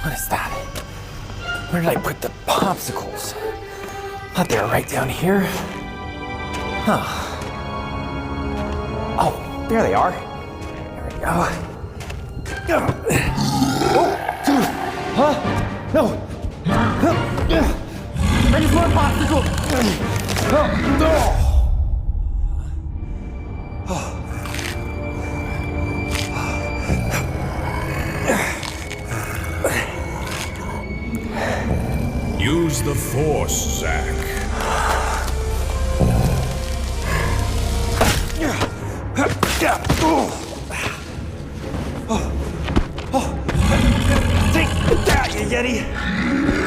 What is that? Where did I put the popsicles? Thought they were right down here. Huh. Oh, there they are. There we go. Oh, huh? No. I just want a popsicle. No. Use the Force, Zack. Take that, you Yeti!